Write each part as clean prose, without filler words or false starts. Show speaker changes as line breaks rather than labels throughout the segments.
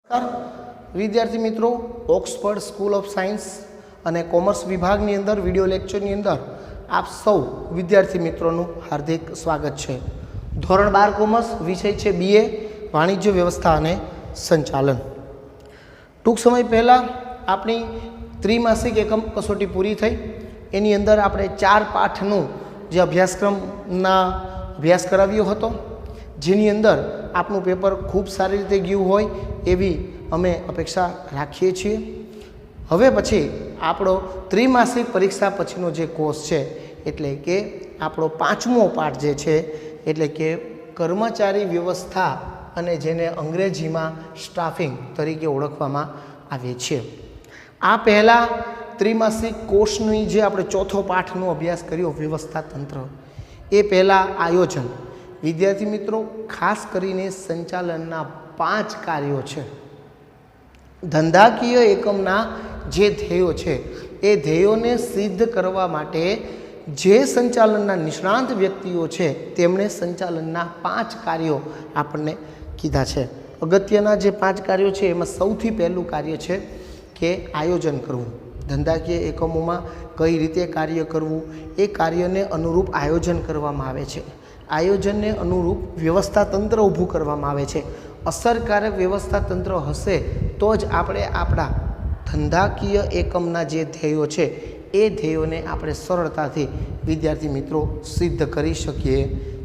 विद्यार्थी मित्रों, Oxford school of science અને કોમર્સ વિભાગની અંદર વિડિયો લેક્ચરની અંદર આપ સૌ વિદ્યાર્થી મિત્રોનું હાર્દિક સ્વાગત છે। ધોરણ 12 કોમર્સ વિષય છે બીએ વાણિજ્ય વ્યવસ્થા અને સંચાલન। ટૂંક સમય પહેલાં આપણી ત્રિમાસિક એકમ કસોટી પૂરી થઈ। એની અંદર આપણે 4 પાઠનું જે અભ્યાસક્રમના અભ્યાસ કરાવ્યો હતો, જેની અંદર આપનું પેપર ખૂબ સારી રીતે ગયું હોય એવી અમે અપેક્ષા રાખીએ છીએ। હવે પછી આપણો ત્રિમાસિક પરીક્ષા પછીનો જે કોર્સ છે એટલે કે આપણો 5મો પાઠ જે છે એટલે કે કર્મચારી વ્યવસ્થા અને જેને અંગ્રેજીમાં સ્ટાફિંગ તરીકે ઓળખવામાં આવે છે। આ પહેલાં ત્રિમાસિક કોર્સની જે આપણે ચોથો પાઠનો અભ્યાસ કર્યો વ્યવસ્થા તંત્ર, એ પહેલાં આયોજન। વિદ્યાર્થી મિત્રો, ખાસ કરીને સંચાલનના 5 કાર્યો છે। ધંધાકીય એકમના જે ધ્યેયો છે એ ધ્યેયોને સિદ્ધ કરવા માટે જે સંચાલનના નિષ્ણાંત વ્યક્તિઓ છે તેમણે સંચાલનના 5 કાર્યો આપણને કીધા છે। અગત્યના જે 5 કાર્યો છે એમાં સૌથી પહેલું કાર્ય છે કે આયોજન કરવું। ધંધાકીય એકમોમાં કઈ રીતે કાર્ય કરવું, એ કાર્યને અનુરૂપ આયોજન કરવામાં આવે છે। આયોજનને અનુરૂપ વ્યવસ્થા તંત્ર ઊભું કરવામાં આવે છે। અસરકારક વ્યવસ્થા તંત્ર હશે તો જ આપણે આપણા ધંધાકીય એકમના જે ધ્યેયો છે એ ધ્યેયોને આપણે સરળતાથી વિદ્યાર્થી મિત્રો સિદ્ધ કરી શકીએ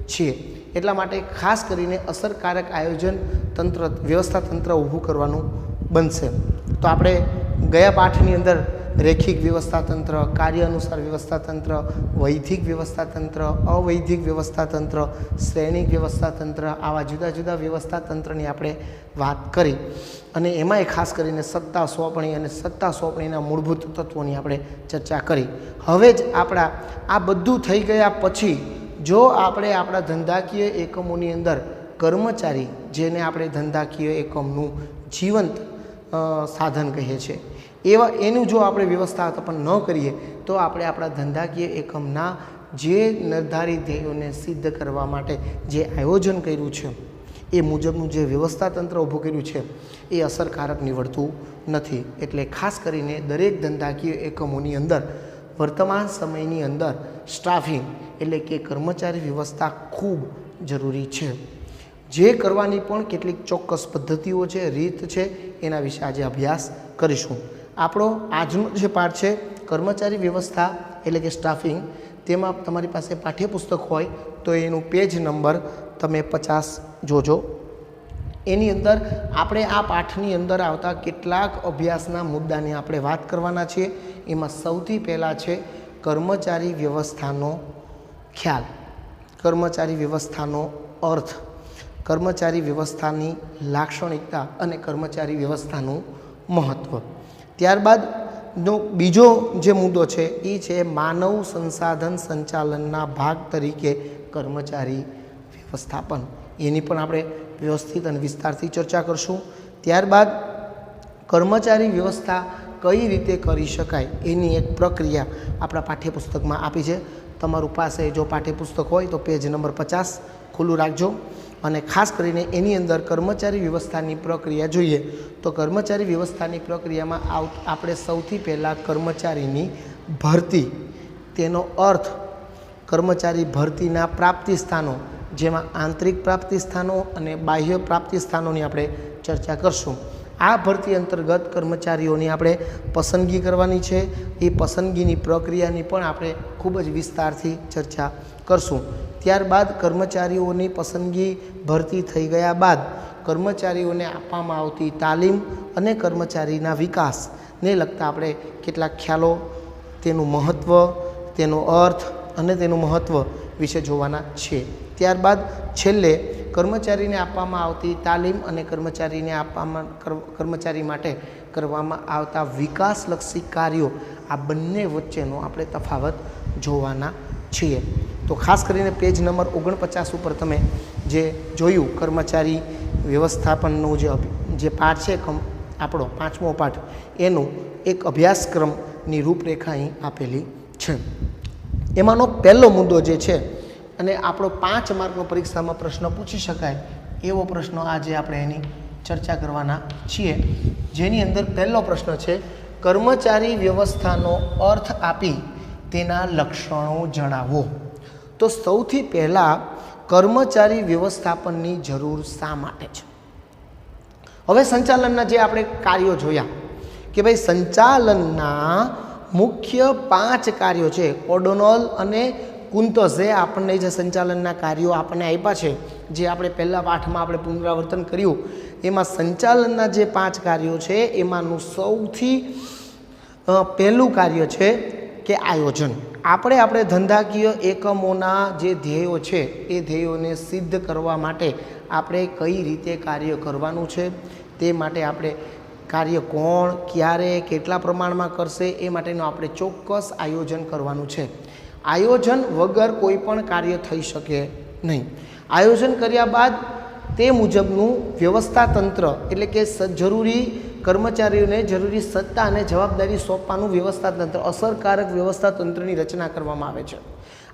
છીએ। એટલા માટે ખાસ કરીને અસરકારક આયોજન તંત્ર વ્યવસ્થા તંત્ર ઊભું કરવાનું બનશે। તો આપણે ગયા પાઠની અંદર રેખિક વ્યવસ્થા તંત્ર, કાર્ય અનુસાર વ્યવસ્થા તંત્ર, વૈધિક વ્યવસ્થા તંત્ર, અવૈધિક વ્યવસ્થા તંત્ર, શ્રેણિક વ્યવસ્થા તંત્ર, આવા જુદા જુદા વ્યવસ્થા તંત્રની આપણે વાત કરી અને એમાંય ખાસ કરીને સત્તા સોંપણી અને સત્તા સોંપણીના મૂળભૂત તત્વોની આપણે ચર્ચા કરી। હવે જ આપણા આ બધું થઈ ગયા પછી જો આપણે આપણા ધંધાકીય એકમોની અંદર કર્મચારી, જેને આપણે ધંધાકીય એકમનું જીવંત સાધન કહીએ છીએ, એનું જો આપણે વ્યવસ્થાપન ન કરીએ તો આપણે આપણા ધંધાકીય એકમના જે નિર્ધારિત ધ્યેયોને સિદ્ધ કરવા માટે જે આયોજન કર્યું છે એ મુજબનું જે વ્યવસ્થા તંત્ર ઊભું કર્યું છે એ અસરકારક નીવડતું નથી। એટલે ખાસ કરીને દરેક ધંધાકીય એકમોની અંદર વર્તમાન સમયની અંદર સ્ટાફિંગ એટલે કે કર્મચારી વ્યવસ્થા ખૂબ જરૂરી છે, જે કરવાની પણ કેટલીક ચોક્કસ પદ્ધતિઓ છે, રીત છે, એના વિશે આજે અભ્યાસ કરીશું। આપણો આજનો જે પાઠ છે કર્મચારી વ્યવસ્થા એટલે કે સ્ટાફિંગ, તેમાં તમારી પાસે પાઠ્યપુસ્તક હોય તો એનું પેજ નંબર તમે 50 જોજો। એની અંદર આપણે આ પાઠની અંદર આવતા કેટલાક અભ્યાસના મુદ્દાની આપણે વાત કરવાના છીએ। એમાં સૌથી પહેલાં છે કર્મચારી વ્યવસ્થાનો ખ્યાલ, કર્મચારી વ્યવસ્થાનો અર્થ, કર્મચારી વ્યવસ્થાની લાક્ષણિકતા અને કર્મચારી વ્યવસ્થાનું મહત્ત્વ। ત્યારબાદનો બીજો જે મુદ્દો છે એ છે માનવ સંસાધન સંચાલનના ભાગ તરીકે કર્મચારી વ્યવસ્થાપન। એની પણ આપણે વ્યવસ્થિત અને વિસ્તારથી ચર્ચા કરશું। ત્યારબાદ કર્મચારી વ્યવસ્થા કઈ રીતે કરી શકાય એની એક પ્રક્રિયા આપણા પાઠ્યપુસ્તકમાં આપી છે। તમારું પાસે જો પાઠ્યપુસ્તક હોય તો પેજ નંબર 50 ખુલ્લું રાખજો અને ખાસ કરીને એની અંદર કર્મચારી વ્યવસ્થાની પ્રક્રિયા જોઈએ તો કર્મચારી વ્યવસ્થાની પ્રક્રિયામાં આપણે સૌથી પહેલાં કર્મચારીની ભરતી, તેનો અર્થ, કર્મચારી ભરતીના પ્રાપ્તિ સ્થાનો, જેમાં આંતરિક પ્રાપ્તિ સ્થાનો અને બાહ્ય પ્રાપ્તિ સ્થાનોની આપણે ચર્ચા કરશું। આ ભરતી અંતર્ગત કર્મચારીઓની આપણે પસંદગી કરવાની છે। એ પસંદગીની પ્રક્રિયાની પણ આપણે ખૂબ જ વિસ્તારથી ચર્ચા કરશું। ત્યારબાદ કર્મચારીઓની પસંદગી ભરતી થઈ ગયા બાદ કર્મચારીઓને આપવામાં આવતી તાલીમ અને કર્મચારીના વિકાસને લગતા આપણે કેટલાક ખ્યાલો, તેનું મહત્ત્વ, તેનો અર્થ અને તેનું મહત્ત્વ વિશે જોવાના છે। ત્યારબાદ છેલ્લે કર્મચારીને આપવામાં આવતી તાલીમ અને કર્મચારી માટે કરવામાં આવતા વિકાસલક્ષી કાર્યો, આ બંને વચ્ચેનો આપણે તફાવત જોવાના છીએ। તો ખાસ કરીને પેજ નંબર 49 ઉપર તમે જે જોયું કર્મચારી વ્યવસ્થાપનનું જે પાઠ છે આપણો 5મો પાઠ, એનું એક અભ્યાસક્રમની રૂપરેખા અહીં આપેલી છે। એમાંનો પહેલો મુદ્દો જે છે અને આપણો 5 માર્કનો પરીક્ષામાં પ્રશ્ન પૂછી શકાય એવો પ્રશ્ન આજે આપણે એની ચર્ચા કરવાના છીએ, જેની અંદર પહેલો પ્રશ્ન છે કર્મચારી વ્યવસ્થાનો અર્થ આપી તેના લક્ષણો જણાવો. તો સૌથી પહેલાં કર્મચારી વ્યવસ્થાપનની જરૂર શા માટે છે? હવે સંચાલનના જે આપણે કાર્યો જોયા કે ભાઈ સંચાલનના મુખ્ય 5 કાર્યો છે. ઓડોનલ અને કુંતઝે આપણને જે સંચાલનના કાર્યો આપણને આપ્યા છે, જે આપણે પહેલા પાઠમાં આપણે પુનરાવર્તન કર્યું, એમાં સંચાલનના જે 5 કાર્યો છે એમાંનું સૌથી પહેલું કાર્ય છે કે આયોજન. આપણે ધંધાકીય એકમોના જે ધ્યેયો છે એ ધ્યેયોને સિદ્ધ કરવા માટે આપણે કઈ રીતે કાર્ય કરવાનું છે, તે માટે આપણે કાર્ય કોણ, ક્યારે, કેટલા પ્રમાણમાં કરશે એ માટેનું આપણે ચોક્કસ આયોજન કરવાનું છે. આયોજન વગર કોઈ પણ કાર્ય થઈ શકે નહીં. આયોજન કર્યા બાદ તે મુજબનું વ્યવસ્થા તંત્ર એટલે કે જરૂરી કર્મચારીઓને જરૂરી સત્તા અને જવાબદારી સોંપવાનું વ્યવસ્થા તંત્ર, અસરકારક વ્યવસ્થા તંત્રની રચના કરવામાં આવે છે.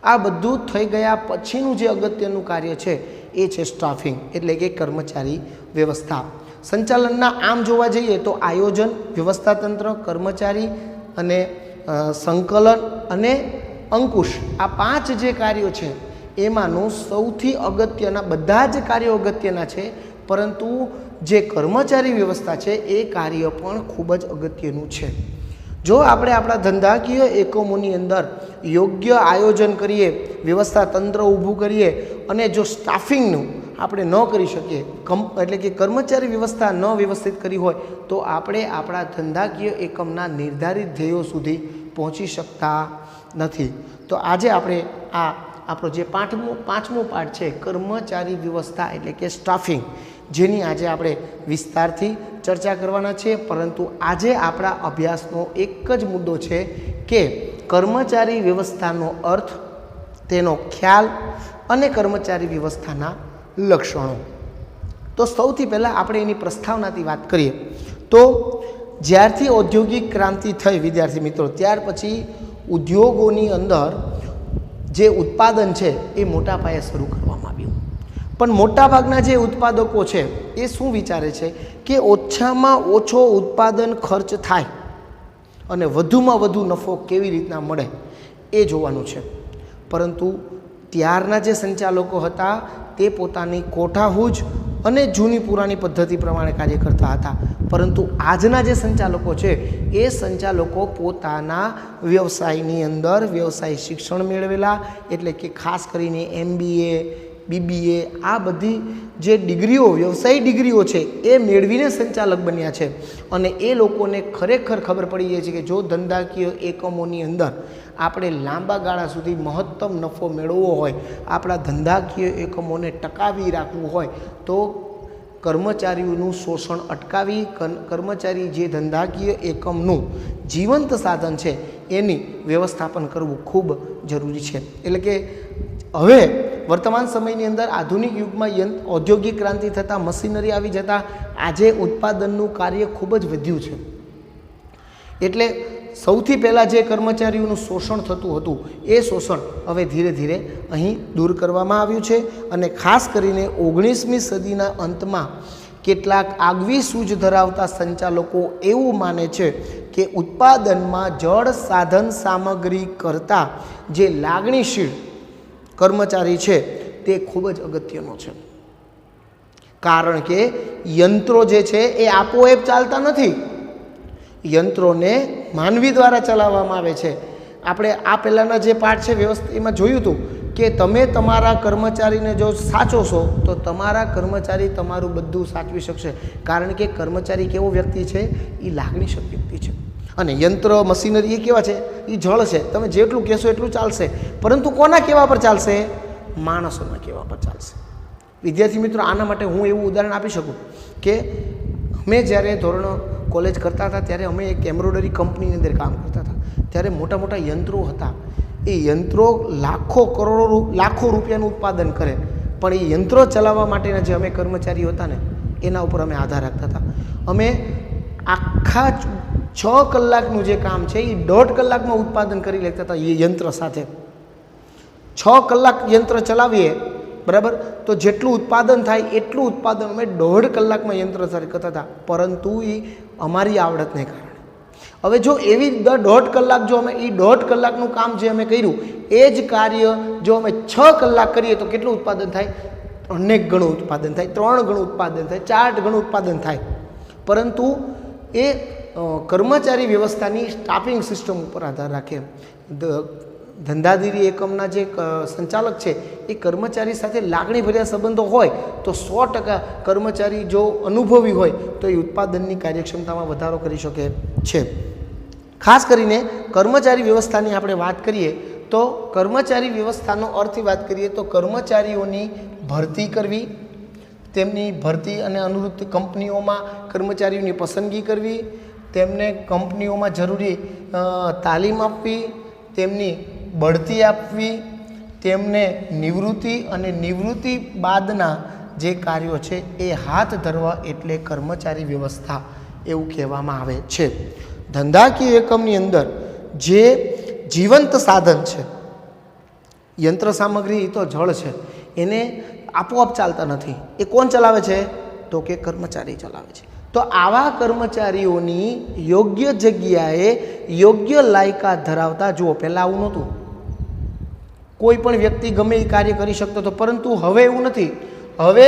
આ બધું થઈ ગયા પછીનું જે અગત્યનું કાર્ય છે એ છે સ્ટાફિંગ એટલે કે કર્મચારી વ્યવસ્થા. સંચાલનના આમ જોવા જઈએ તો આયોજન, વ્યવસ્થા તંત્ર, કર્મચારી અને સંકલન અને અંકુશ, આ 5 જે કાર્યો છે એમાંનું સૌથી અગત્યના, બધા જ કાર્યો અગત્યના છે, પરંતુ જે કર્મચારી વ્યવસ્થા છે એ કાર્ય પણ ખૂબ જ અગત્યનું છે. જો આપણે આપણા ધંધાકીય એકમોની અંદર યોગ્ય આયોજન કરીએ, વ્યવસ્થા તંત્ર ઊભું કરીએ અને જો સ્ટાફિંગનું આપણે ન કરી શકીએ, એટલે કે કર્મચારી વ્યવસ્થા ન વ્યવસ્થિત કરી હોય, તો આપણે આપણા ધંધાકીય એકમના નિર્ધારિત ધ્યેયો સુધી પહોંચી શકતા નથી. તો આજે આપણે આપણો જે પાંચમો પાઠ છે કર્મચારી વ્યવસ્થા એટલે કે સ્ટાફિંગ, જેની આજે આપણે વિસ્તારથી ચર્ચા કરવાના છીએ. પરંતુ આજે આપણા અભ્યાસનો એક જ મુદ્દો છે કે કર્મચારી વ્યવસ્થાનો અર્થ, તેનો ખ્યાલ અને કર્મચારી વ્યવસ્થાના લક્ષણો. તો સૌથી પહેલાં આપણે એની પ્રસ્તાવનાથી વાત કરીએ તો જ્યારથી ઔદ્યોગિક ક્રાંતિ થઈ વિદ્યાર્થી મિત્રો, ત્યાર પછી ઉદ્યોગોની અંદર જે ઉત્પાદન છે એ મોટા પાયે શરૂ કરવામાં આવ્યું. પણ મોટાભાગના જે ઉત્પાદકો છે એ શું વિચારે છે કે ઓછામાં ઓછો ઉત્પાદન ખર્ચ થાય અને વધુમાં વધુ નફો કેવી રીતના મળે એ જોવાનું છે. પરંતુ ત્યારના જે સંચાલકો હતા તે પોતાની કોઠાહૂજ અને જૂની પુરાણી પદ્ધતિ પ્રમાણે કાર્ય કરતા હતા. પરંતુ આજના જે સંચાલકો છે એ સંચાલકો પોતાના વ્યવસાયની અંદર વ્યવસાય શિક્ષણ મેળવેલા, એટલે કે ખાસ કરીને MBA, BBA, આ બધી જે ડિગ્રીઓ, વ્યવસાયિક ડિગ્રીઓ છે એ મેળવીને સંચાલક બન્યા છે. અને એ લોકોને ખરેખર ખબર પડી જાય છે કે જો ધંધાકીય એકમોની અંદર આપણે લાંબા ગાળા સુધી મહત્તમ નફો મેળવવો હોય, આપણા ધંધાકીય એકમોને ટકાવી રાખવું હોય, તો કર્મચારીઓનું શોષણ અટકાવી કર્મચારી જે ધંધાકીય એકમનું જીવંત સાધન છે એની વ્યવસ્થાપન કરવું ખૂબ જરૂરી છે. એટલે કે હવે વર્તમાન સમયની અંદર આધુનિક યુગમાં ઔદ્યોગિક ક્રાંતિ થતાં, મશીનરી આવી જતાં આજે ઉત્પાદનનું કાર્ય ખૂબ જ વધ્યું છે. એટલે સૌથી પહેલાં જે કર્મચારીઓનું શોષણ થતું હતું એ શોષણ હવે ધીરે ધીરે અહીં દૂર કરવામાં આવ્યું છે. અને ખાસ કરીને 19મી સદીના અંતમાં કેટલાક આગવી સૂઝ ધરાવતા સંચાલકો એવું માને છે કે ઉત્પાદનમાં જળ સાધન સામગ્રી કરતાં જે લાગણીશીલ કર્મચારી છે તે ખૂબ જ અગત્યનો છે. કારણ કે યંત્રો જે છે એ આપોઆપ ચાલતા નથી, યંત્રોને માનવી દ્વારા ચલાવવામાં આવે છે. આપણે આ પહેલાંના જે પાઠ છે વ્યવસ્થા એમાં જોયું હતું કે તમે તમારા કર્મચારીને જો સાચવશો તો તમારા કર્મચારી તમારું બધું સાચવી શકશે. કારણ કે કર્મચારી કેવો વ્યક્તિ છે? એ લાગણીશીલ વ્યક્તિ છે. અને યંત્ર, મશીનરી એ કેવા છે? એ જળ છે. તમે જેટલું કહેશો એટલું ચાલશે. પરંતુ કોના કહેવા પર ચાલશે? માણસોના કહેવા પર ચાલશે. વિદ્યાર્થી મિત્રો, આના માટે હું એવું ઉદાહરણ આપી શકું કે અમે જ્યારે કોલેજ કરતા હતા ત્યારે અમે એક એમ્બ્રોઇડરી કંપનીની અંદર કામ કરતા હતા. ત્યારે મોટા મોટા યંત્રો હતા. એ યંત્રો લાખો રૂપિયાનું ઉત્પાદન કરે, પણ એ યંત્રો ચલાવવા માટેના જે અમે કર્મચારીઓ હતા ને એના ઉપર અમે આધાર રાખતા હતા. અમે આખા 6 કલાકનું જે કામ છે એ 1.5 કલાકમાં ઉત્પાદન કરી લેતા હતા. એ યંત્ર સાથે 6 કલાક યંત્ર ચલાવીએ, બરાબર, તો જેટલું ઉત્પાદન થાય એટલું ઉત્પાદન અમે 1.5 કલાકમાં યંત્ર સાથે કરતા હતા, પરંતુ એ અમારી આવડતને કારણે. હવે જો એવી 1.5 કલાક જો અમે એ 1.5 કલાકનું કામ જે અમે કર્યું એ જ કાર્ય જો અમે 6 કલાક કરીએ તો કેટલું ઉત્પાદન થાય? અનેક ગણું ઉત્પાદન થાય, 3 ગણું ઉત્પાદન થાય, 4 ગણું ઉત્પાદન થાય. પરંતુ એ કર્મચારી વ્યવસ્થાની સ્ટાફિંગ સિસ્ટમ ઉપર આધાર રાખે. ધંધાધીરી એકમના જે સંચાલક છે એ કર્મચારી સાથે લાગણીભર્યા સંબંધો હોય તો 100% કર્મચારી જો અનુભવી હોય તો એ ઉત્પાદનની કાર્યક્ષમતામાં વધારો કરી શકે છે. ખાસ કરીને કર્મચારી વ્યવસ્થાની આપણે વાત કરીએ તો કર્મચારી વ્યવસ્થાનો અર્થની વાત કરીએ તો કર્મચારીઓની ભરતી કરવી, તેમની ભરતી અને અનુરૂપ કંપનીઓમાં કર્મચારીઓની પસંદગી કરવી, તેમને કંપનીઓમાં જરૂરી તાલીમ આપવી, તેમની બઢતી આપવી, તેમને નિવૃત્તિ અને નિવૃત્તિ બાદના જે કાર્યો છે એ હાથ ધરવા એટલે કર્મચારી વ્યવસ્થા એવું કહેવામાં આવે છે. ધંધાકીય એકમની અંદર જે જીવંત સાધન છે, યંત્ર સામગ્રી તો જળ છે, એને આપોઆપ ચાલતા નથી. એ કોણ ચલાવે છે? તો કે કર્મચારી ચલાવે છે. તો આવા કર્મચારીઓની યોગ્ય જગ્યાએ યોગ્ય લાયકાત ધરાવતા, જુઓ પહેલાં આવું નહોતું, કોઈ પણ વ્યક્તિ ગમે એ કાર્ય કરી શકતો હતો, પરંતુ હવે એવું નથી. હવે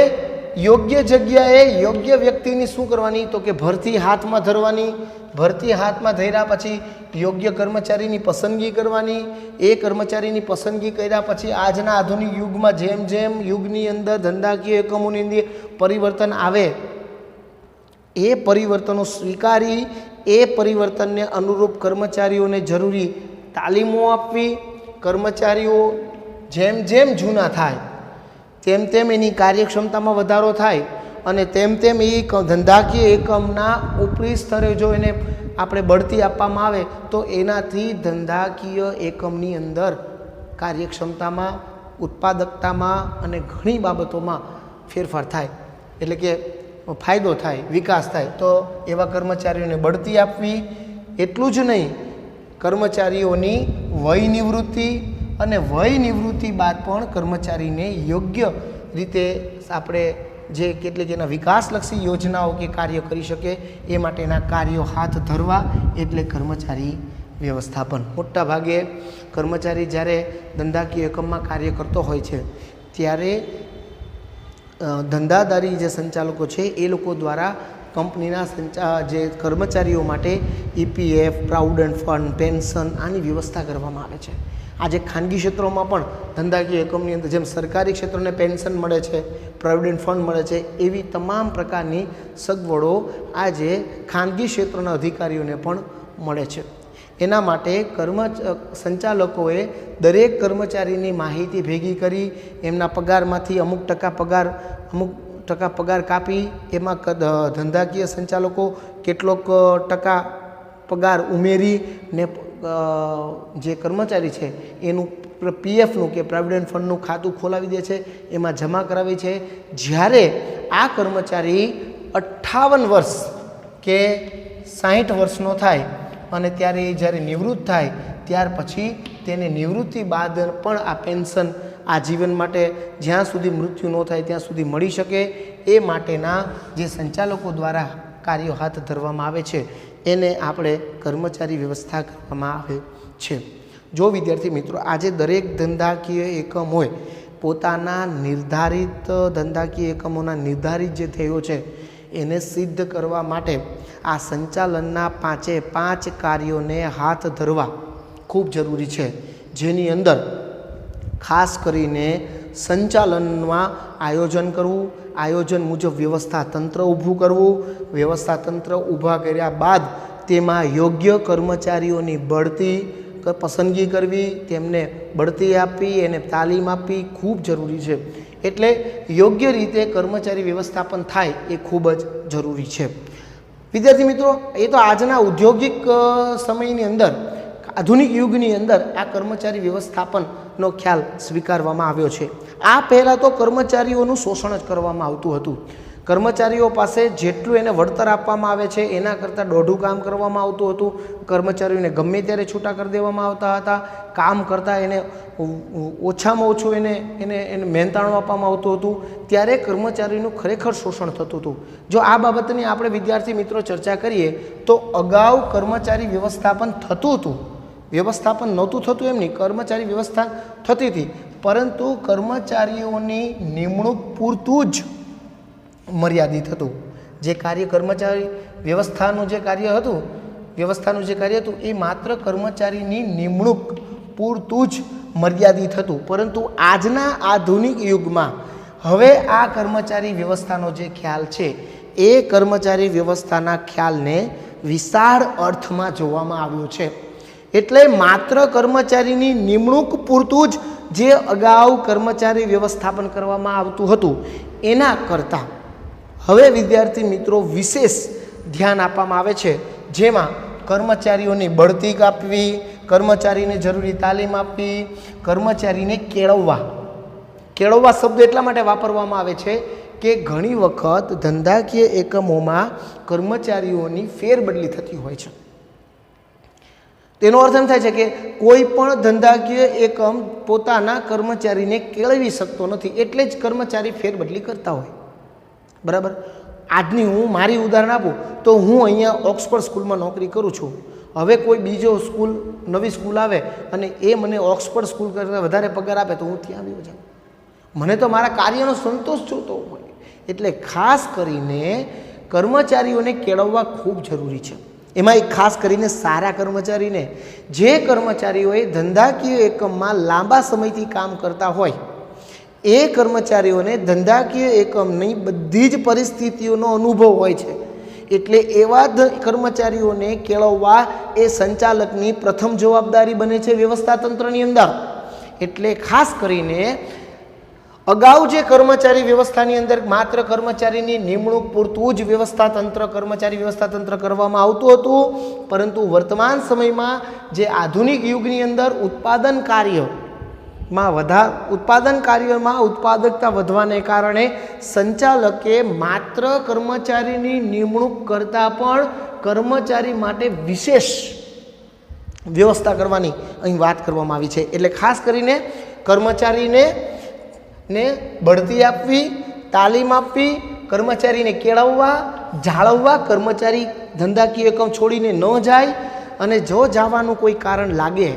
યોગ્ય જગ્યાએ યોગ્ય વ્યક્તિની શું કરવાની? તો કે ભરતી હાથમાં ધરવાની. ભરતી હાથમાં ધર્યા પછી યોગ્ય કર્મચારીની પસંદગી કરવાની. એ કર્મચારીની પસંદગી કર્યા પછી આજના આધુનિક યુગમાં જેમ જેમ યુગની અંદર ધંધાકીય એકમોની અંદર પરિવર્તન આવે એ પરિવર્તનો સ્વીકારી એ પરિવર્તનને અનુરૂપ કર્મચારીઓને જરૂરી તાલીમો આપવી. કર્મચારીઓ જેમ જેમ જૂના થાય તેમ તેમ એની કાર્યક્ષમતામાં વધારો થાય અને તેમ તેમ એ ધંધાકીય એકમના ઉપરી સ્તરે જો એને આપણે બઢતી આપવામાં આવે તો એનાથી ધંધાકીય એકમની અંદર કાર્યક્ષમતામાં, ઉત્પાદકતામાં અને ઘણી બાબતોમાં ફેરફાર થાય, એટલે કે ફાયદો થાય, વિકાસ થાય. તો એવા કર્મચારીઓને બઢતી આપવી. એટલું જ નહીં, કર્મચારીઓની વય નિવૃત્તિ અને વય નિવૃત્તિ બાદ પણ કર્મચારીને યોગ્ય રીતે આપણે જે કેટલીક એના વિકાસલક્ષી યોજનાઓ કે કાર્ય કરી શકે એ માટેના કાર્યો હાથ ધરવા એટલે કર્મચારી વ્યવસ્થાપન. મોટા ભાગે કર્મચારી જ્યારે ધંધાકીય એકમમાં કાર્ય કરતો હોય છે ત્યારે ધંધાદારી જે સંચાલકો છે એ લોકો દ્વારા કંપનીના જે કર્મચારીઓ માટે EPF, પ્રોવિડન્ટ ફંડ, પેન્શન આની વ્યવસ્થા કરવામાં આવે છે. આજે ખાનગી ક્ષેત્રોમાં પણ ધંધાકીય એકમની અંદર જેમ સરકારી ક્ષેત્રોને પેન્શન મળે છે, પ્રોવિડન્ટ ફંડ મળે છે, એવી તમામ પ્રકારની સગવડો આજે ખાનગી ક્ષેત્રના અધિકારીઓને પણ મળે છે. એના માટે સંચાલકોએ દરેક કર્મચારીની માહિતી ભેગી કરી એમના પગારમાંથી અમુક ટકા પગાર કાપી એમાં ધંધાકીય સંચાલકો કેટલોક ટકા પગાર ઉમેરી ને જે કર્મચારી છે એનું PFનું કે પ્રોવિડન્ટ ફંડનું ખાતું ખોલાવી દે છે, એમાં જમા કરાવી છે. જ્યારે આ કર્મચારી 58 વર્ષ કે 60 વર્ષનો થાય અને ત્યારે એ જ્યારે નિવૃત્ત થાય ત્યાર પછી તેને નિવૃત્તિ બાદ પણ આ પેન્શન આજીવન માટે જ્યાં સુધી મૃત્યુ ન થાય ત્યાં સુધી મળી શકે એ માટેના જે સંચાલકો દ્વારા કાર્યો હાથ ધરવામાં આવે છે એને આપણે કર્મચારી વ્યવસ્થા કરવામાં આવે છે. જો વિદ્યાર્થી મિત્રો આજે દરેક ધંધાકીય એકમ હોય પોતાના નિર્ધારિત ધંધાકીય એકમોના નિર્ધારિત જે ધ્યેયો છે એને સિદ્ધ કરવા માટે આ સંચાલનના 5 કાર્યોને હાથ ધરવા ખૂબ જરૂરી છે, જેની અંદર ખાસ કરીને સંચાલનમાં આયોજન કરવું, આયોજન મુજબ વ્યવસ્થા તંત્ર ઊભું કરવું, વ્યવસ્થા તંત્ર ઊભા કર્યા બાદ તેમાં યોગ્ય કર્મચારીઓની બઢતી પસંદગી કરવી, તેમને બઢતી આપવી, એને તાલીમ આપવી ખૂબ જરૂરી છે. એટલે યોગ્ય રીતે કર્મચારી વ્યવસ્થાપન થાય એ ખૂબ જ જરૂરી છે. વિદ્યાર્થી મિત્રો, એ તો આજના ઔદ્યોગિક સમયની અંદર, આધુનિક યુગની અંદર આ કર્મચારી વ્યવસ્થાપનનો ખ્યાલ સ્વીકારવામાં આવ્યો છે. આ પહેલાં તો કર્મચારીઓનું શોષણ જ કરવામાં આવતું હતું. કર્મચારીઓ પાસે જેટલું એને વળતર આપવામાં આવે છે એના કરતાં દોઢું કામ કરવામાં આવતું હતું. કર્મચારીઓને ગમે ત્યારે છૂટા કરી દેવામાં આવતા હતા. કામ કરતાં એને ઓછામાં ઓછું એને મહેનતાણું આપવામાં આવતું હતું. ત્યારે કર્મચારીનું ખરેખર શોષણ થતું હતું. જો આ બાબતની આપણે વિદ્યાર્થી મિત્રો ચર્ચા કરીએ તો અગાઉ કર્મચારી વ્યવસ્થાપન થતું હતું. વ્યવસ્થાપન નહોતું થતું એમ નહીં, કર્મચારી વ્યવસ્થા થતી હતી, પરંતુ કર્મચારીઓની નિમણૂક પૂરતું જ મર્યાદિત હતું. જે કાર્ય કર્મચારી વ્યવસ્થાનું જે કાર્ય હતું એ માત્ર કર્મચારીની નિમણૂક પૂરતું જ મર્યાદિત હતું. પરંતુ આજના આધુનિક યુગમાં હવે આ કર્મચારી વ્યવસ્થાનો જે ખ્યાલ છે એ કર્મચારી વ્યવસ્થાના ખ્યાલને વિશાળ અર્થમાં જોવામાં આવ્યો છે. એટલે માત્ર કર્મચારીની નિમણૂક પૂરતું જ જે અગાઉ કર્મચારી વ્યવસ્થાપન કરવામાં આવતું હતું એના કરતાં હવે વિદ્યાર્થી મિત્રો વિશેષ ધ્યાન આપવામાં આવે છે. જેમાં કર્મચારીઓની બઢતી આપવી, કર્મચારીને જરૂરી તાલીમ આપવી, કર્મચારીને કેળવવા શબ્દ એટલા માટે વાપરવામાં આવે છે કે ઘણી વખત ધંધાકીય એકમોમાં કર્મચારીઓની ફેરબદલી થતી હોય છે. તેનો અર્થ એમ થાય છે કે કોઈ પણ ધંધાકીય એકમ પોતાના કર્મચારીને કેળવી શકતો નથી, એટલે જ કર્મચારી ફેરબદલી કરતા હોય. બરાબર. આજની હું મારી ઉદાહરણ આપું તો હું અહીંયા ઓક્સફર્ડ સ્કૂલમાં નોકરી કરું છું. હવે કોઈ બીજો નવી સ્કૂલ આવે અને એ મને ઓક્સફર્ડ સ્કૂલ કરતાં વધારે પગાર આપે તો હું ત્યાં આવી જાઉં. મને તો મારા કાર્યનો સંતોષ જોતો હોય. એટલે ખાસ કરીને કર્મચારીઓને કેળવવા ખૂબ જરૂરી છે. એમાં ખાસ કરીને સારા કર્મચારીને, જે કર્મચારીઓએ ધંધાકીય એકમમાં લાંબા સમયથી કામ કરતા હોય એ કર્મચારીઓને ધંધાકીય એકમની બધી જ પરિસ્થિતિઓનો અનુભવ હોય છે. એટલે એવા કર્મચારીઓને કેળવવા એ સંચાલકની પ્રથમ જવાબદારી બને છે વ્યવસ્થા તંત્રની અંદર. એટલે ખાસ કરીને અગાઉ જે કર્મચારી વ્યવસ્થાની અંદર માત્ર કર્મચારીની નિમણૂક પૂરતું જ કર્મચારી વ્યવસ્થા તંત્ર કરવામાં આવતું હતું, પરંતુ વર્તમાન સમયમાં જે આધુનિક યુગની અંદર ઉત્પાદન કાર્યમાં ઉત્પાદકતા વધવાને કારણે સંચાલકે માત્ર કર્મચારીની નિમણૂક કરતાં પણ કર્મચારી માટે વિશેષ વ્યવસ્થા કરવાની અહીં વાત કરવામાં આવી છે. એટલે ખાસ કરીને કર્મચારીને બઢતી આપવી, તાલીમ આપવી, કર્મચારીને કેળવવા, જાળવવા, કર્મચારી ધંધાકીય એકમ છોડીને ન જાય, અને જો જવાનું કોઈ કારણ લાગે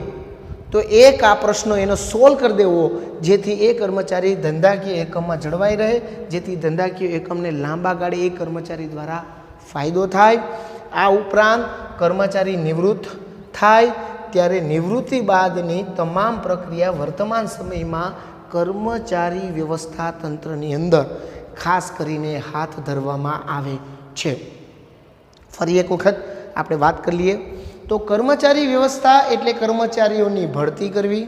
તો આ પ્રશ્નો એનો સોલ્વ કરી દેવો, જેથી એ કર્મચારી ધંધાકીય એકમમાં જળવાઈ રહે, જેથી ધંધાકીય એકમને લાંબા ગાળે એ કર્મચારી દ્વારા ફાયદો થાય. આ ઉપરાંત કર્મચારી નિવૃત્ત થાય ત્યારે નિવૃત્તિ બાદની તમામ પ્રક્રિયા વર્તમાન સમયમાં કર્મચારી વ્યવસ્થા તંત્રની અંદર ખાસ કરીને હાથ ધરવામાં આવે છે. ફરી એક વખત આપણે વાત કરી લઈએ તો કર્મચારી વ્યવસ્થા એટલે કર્મચારીઓની ભરતી કરવી,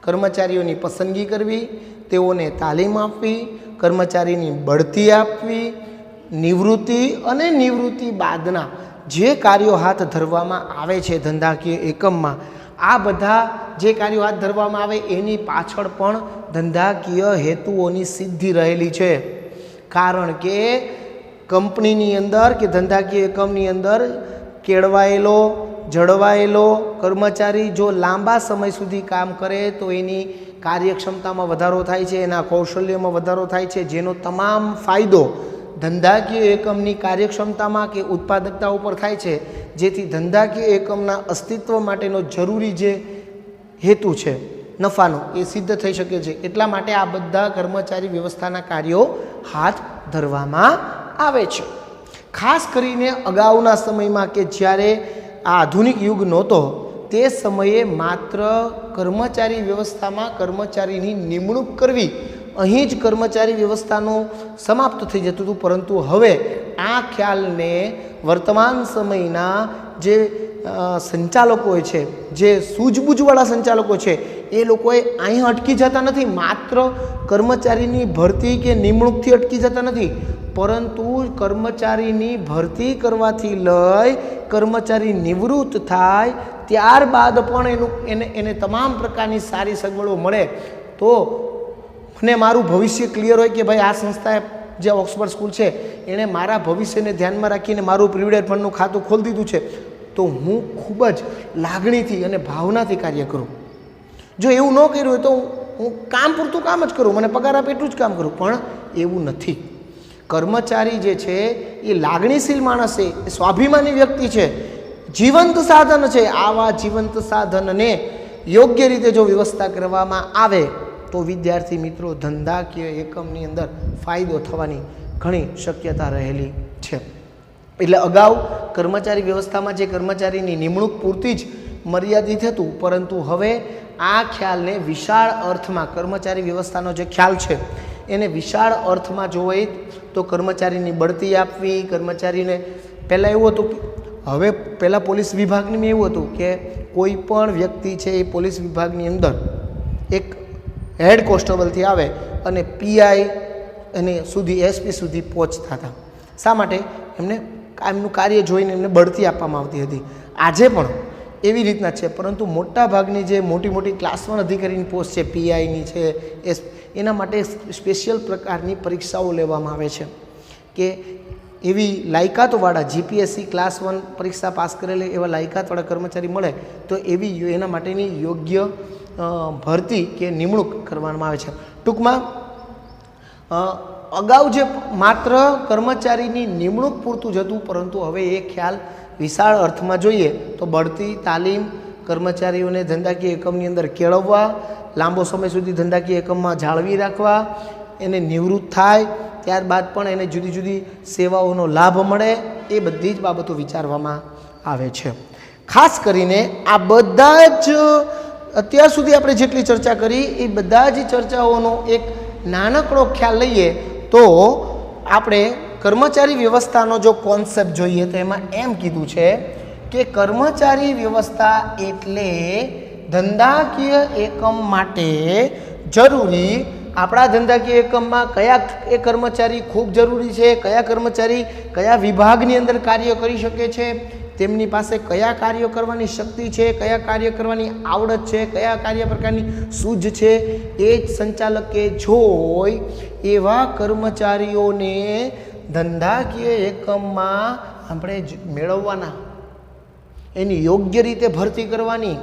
કર્મચારીઓની પસંદગી કરવી, તેઓને તાલીમ આપવી, કર્મચારીની બઢતી આપવી, નિવૃત્તિ અને નિવૃત્તિ બાદના જે કાર્યો હાથ ધરવામાં આવે છે ધંધાકીય એકમમાં, આ બધા જે કાર્યો હાથ ધરવામાં આવે એની પાછળ પણ ધંધાકીય હેતુઓની સિદ્ધિ રહેલી છે. કારણ કે કંપનીની અંદર કે ધંધાકીય એકમની અંદર કેળવાયેલો, જળવાયેલો કર્મચારી જો લાંબા સમય સુધી કામ કરે તો એની કાર્યક્ષમતામાં વધારો થાય છે, એના કૌશલ્યમાં વધારો થાય છે, જેનો તમામ ફાયદો ધંધાકીય એકમની કાર્યક્ષમતામાં કે ઉત્પાદકતા ઉપર થાય છે, જેથી ધંધાકીય એકમના અસ્તિત્વ માટેનો જરૂરી જે હેતુ છે નફાનો એ સિદ્ધ થઈ શકે છે. એટલા માટે આ બધા કર્મચારી વ્યવસ્થાના કાર્યો હાથ ધરવામાં આવે છે. ખાસ કરીને અગાઉના સમયમાં કે જ્યારે આ આધુનિક યુગ નહોતો તે સમયે માત્ર કર્મચારી વ્યવસ્થામાં કર્મચારીની નિમણૂક કરવી, અહીં જ કર્મચારી વ્યવસ્થાનું સમાપ્ત થઈ જતું હતું. પરંતુ હવે આ ખ્યાલને વર્તમાન સમયના જે સંચાલકો છે, જે સૂઝબૂઝવાળા સંચાલકો છે, એ લોકોએ અહીં અટકી જતા નથી, માત્ર કર્મચારીની ભરતી કે નિમણૂકથી અટકી જતા નથી, પરંતુ કર્મચારીની ભરતી કરવાથી લઈ કર્મચારી નિવૃત્ત થાય ત્યારબાદ પણ એને તમામ પ્રકારની સારી સગવડો મળે તો મને મારું ભવિષ્ય ક્લિયર હોય કે ભાઈ આ સંસ્થાએ જે ઓક્સફર્ડ સ્કૂલ છે એણે મારા ભવિષ્યને ધ્યાનમાં રાખીને મારું પ્રોવિડન્ટ ફંડનું ખાતું ખોલી દીધું છે, તો હું ખૂબ જ લાગણીથી અને ભાવનાથી કાર્ય કરું. જો એવું ન કર્યું હોય તો હું કામ પૂરતું કામ જ કરું, મને પગાર આપે એટલું જ કામ કરું, પણ એવું નથી. કર્મચારી જે છે એ લાગણીશીલ માણસ છે, એ સ્વાભિમાની વ્યક્તિ છે, જીવંત સાધન છે. આવા જીવંત સાધનને યોગ્ય રીતે જો વ્યવસ્થા કરવામાં આવે તો વિદ્યાર્થી મિત્રો ધંધાકીય એકમની અંદર ફાયદો થવાની ઘણી શક્યતા રહેલી છે. એટલે અગાઉ કર્મચારી વ્યવસ્થામાં જે કર્મચારીની નિમણૂક પૂરતી જ મર્યાદિત હતું, પરંતુ હવે આ ખ્યાલને વિશાળ અર્થમાં, કર્મચારી વ્યવસ્થાનો જે ખ્યાલ છે એને વિશાળ અર્થમાં જોઈએ તો કર્મચારીની બઢતી આપવી, કર્મચારીને પહેલાં એવું હતું કે હવે પહેલાં પોલીસ વિભાગની એવું હતું કે કોઈ પણ વ્યક્તિ છે એ પોલીસ વિભાગની અંદર એક હેડ કોન્સ્ટેબલથી આવે અને પીઆઈ અને સુધી એસપી સુધી પહોંચતા હતા. શા માટે? એમને એમનું કાર્ય જોઈને એમને બઢતી આપવામાં આવતી હતી. આજે પણ એવી રીતના છે, પરંતુ મોટા ભાગની જે મોટી મોટી ક્લાસ 1 અધિકારીની પોસ્ટ છે, પીઆઈની છે, એના માટે સ્પેશિયલ પ્રકારની પરીક્ષાઓ લેવામાં આવે છે કે એવી લાયકાતવાળા જીપીએસસી ક્લાસ 1 પરીક્ષા પાસ કરેલી એવા લાયકાતવાળા કર્મચારી મળે તો એવી એના માટેની યોગ્ય ભરતી કે નિમણૂક કરવામાં આવે છે. ટૂંકમાં અગાઉ જે માત્ર કર્મચારીની નિમણૂક પૂરતું જ હતું, પરંતુ હવે એ ખ્યાલ વિશાળ અર્થમાં જોઈએ તો બઢતી, તાલીમ, કર્મચારીઓને ધંધાકીય એકમની અંદર કેળવવા, લાંબો સમય સુધી ધંધાકીય એકમમાં જાળવી રાખવા, એને નિવૃત્ત થાય ત્યારબાદ પણ એને જુદી જુદી સેવાઓનો લાભ મળે, એ બધી જ બાબતો વિચારવામાં આવે છે. ખાસ કરીને આ બધા જ અત્યાર સુધી આપણે જેટલી ચર્ચા કરી એ બધા જ ચર્ચાઓનો એક નાનકડો ખ્યાલ લઈએ તો આપણે કર્મચારી વ્યવસ્થાનો જો કોન્સેપ્ટ જોઈએ તો એમાં એમ કીધું છે કે કર્મચારી વ્યવસ્થા એટલે ધંધાકીય એકમ માટે જરૂરી, આપણા ધંધાકીય એકમમાં કયા એ કર્મચારી ખૂબ જરૂરી છે, કયા કર્મચારી કયા વિભાગની અંદર કાર્ય કરી શકે છે, તેમની પાસે કયા કાર્યો કરવાની શક્તિ છે, કયા કાર્ય કરવાની આવડત છે, કયા કાર્ય પ્રકારની સૂઝ છે, એ જ સંચાલકે જોઈ એવા કર્મચારીઓને ધંધાકીય એકમમાં આપણે મેળવવાના, એની યોગ્ય રીતે ભરતી કરવાની,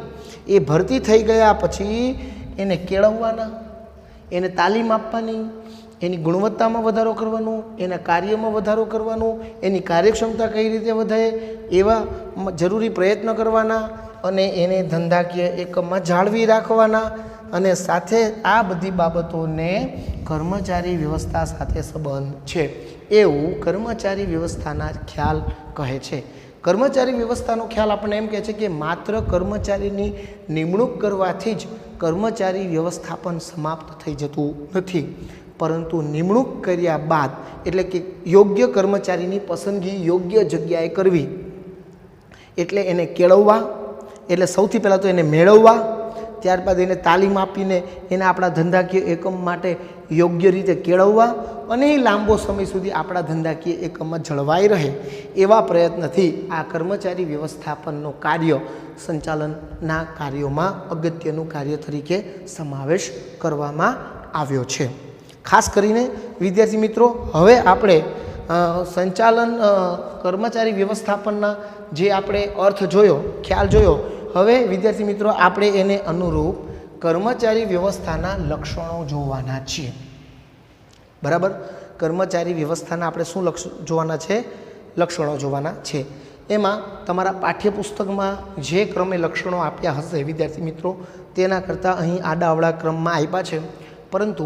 એ ભરતી થઈ ગયા પછી એને કેળવવાના, એને તાલીમ આપવાની, એની ગુણવત્તામાં વધારો કરવાનો, એના કાર્યમાં વધારો કરવાનો, એની કાર્યક્ષમતા કઈ રીતે વધે એવા જરૂરી પ્રયત્ન કરવાના અને એને ધંધાકીય એકમમાં જાળવી રાખવાના. અને સાથે આ બધી બાબતોને કર્મચારી વ્યવસ્થા સાથે સંબંધ છે એવું કર્મચારી વ્યવસ્થાના ખ્યાલ કહે છે. કર્મચારી વ્યવસ્થાનો ખ્યાલ આપણને એમ કહે છે કે માત્ર કર્મચારીની નિમણૂક કરવાથી જ કર્મચારી વ્યવસ્થાપન સમાપ્ત થઈ જતું નથી, પરંતુ નિમણૂક કર્યા બાદ એટલે કે યોગ્ય કર્મચારીની પસંદગી યોગ્ય જગ્યાએ કરવી, એટલે એને કેળવવા, એટલે સૌથી પહેલાં તો એને મેળવવા, ત્યારબાદ એને તાલીમ આપીને એને આપણા ધંધાકીય એકમ માટે યોગ્ય રીતે કેળવવા અને લાંબો સમય સુધી આપણા ધંધાકીય એકમમાં જળવાઈ રહે એવા પ્રયત્નથી આ કર્મચારી વ્યવસ્થાપનનો કાર્ય સંચાલનના કાર્યોમાં અગત્યનું કાર્ય તરીકે સમાવેશ કરવામાં આવ્યો છે. ખાસ કરીને વિદ્યાર્થી મિત્રો, હવે આપણે સંચાલન કર્મચારી વ્યવસ્થાપનના જે આપણે અર્થ જોયો, ખ્યાલ જોયો, હવે વિદ્યાર્થી મિત્રો આપણે એને અનુરૂપ કર્મચારી વ્યવસ્થાના લક્ષણો જોવાના છીએ. બરાબર? કર્મચારી વ્યવસ્થાના આપણે શું જોવાના છે? લક્ષણો જોવાના છે. એમાં તમારા પાઠ્યપુસ્તકમાં જે ક્રમે લક્ષણો આપ્યા હશે વિદ્યાર્થી મિત્રો, તેના કરતાં અહીં આડાઅવળા ક્રમમાં આપ્યા છે, પરંતુ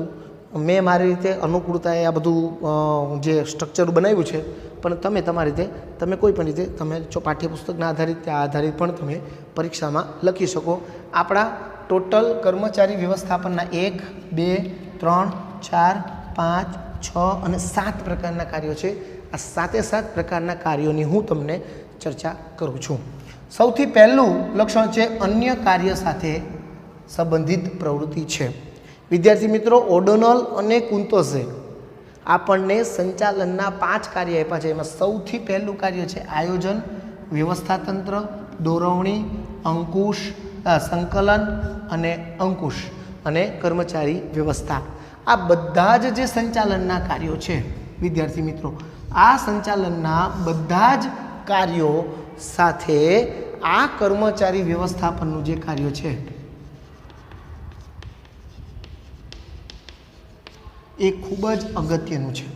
મેં મારી રીતે અનુકૂળતાએ આ બધું જે સ્ટ્રક્ચર બનાવ્યું છે, પણ તમે તમારી રીતે, તમે કોઈ પણ રીતે તમે જો પાઠ્યપુસ્તકના આધારિત ત્યાં આધારિત પણ તમે પરીક્ષામાં લખી શકો. આપણા ટોટલ કર્મચારી વ્યવસ્થાપનના 1, 2, 3, 4, 5, 6 અને 7 પ્રકારના કાર્યો છે. આ 7 પ્રકારના કાર્યોની હું તમને ચર્ચા કરું છું. સૌથી પહેલું લક્ષણ છે અન્ય કાર્ય સાથે સંબંધિત પ્રવૃત્તિ છે. વિદ્યાર્થી મિત્રો, ઓડોનલ અને કુંતોઝે આપણને સંચાલનના 5 કાર્ય આપ્યા છે. એમાં સૌથી પહેલું કાર્ય છે આયોજન, વ્યવસ્થા તંત્ર, દોરવણી, અંકુશ, સંકલન અને અંકુશ અને કર્મચારી વ્યવસ્થા. આ બધા જ જે સંચાલનના કાર્યો છે વિદ્યાર્થી મિત્રો, આ સંચાલનના બધા જ કાર્યો સાથે આ કર્મચારી વ્યવસ્થાપનનું જે કાર્ય છે એ ખૂબ જ અગત્યનું છે.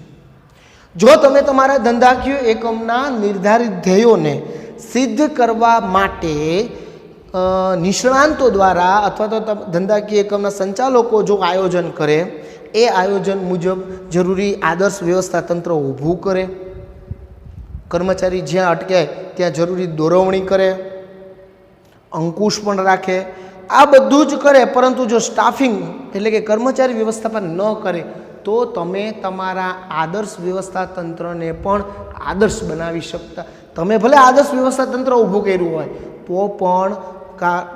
જો તમે તમારા ધંધાકીય એકમના નિર્ધારિત ધ્યેયોને સિદ્ધ કરવા માટે નિષ્ણાંતો દ્વારા અથવા તો ધંધાકીય એકમના સંચાલકો જો આયોજન કરે, એ આયોજન મુજબ જરૂરી આદર્શ વ્યવસ્થા તંત્ર ઊભું કરે, કર્મચારી જ્યાં અટકે ત્યાં જરૂરી દોરવણી કરે, અંકુશ પણ રાખે, આ બધું જ કરે, પરંતુ જો સ્ટાફિંગ એટલે કે કર્મચારી વ્યવસ્થાપન ન કરે તો તમે તમારા આદર્શ વ્યવસ્થા તંત્રને પણ આદર્શ બનાવી શકતા. તમે ભલે આદર્શ વ્યવસ્થા તંત્ર ઊભું કર્યું હોય તો પણ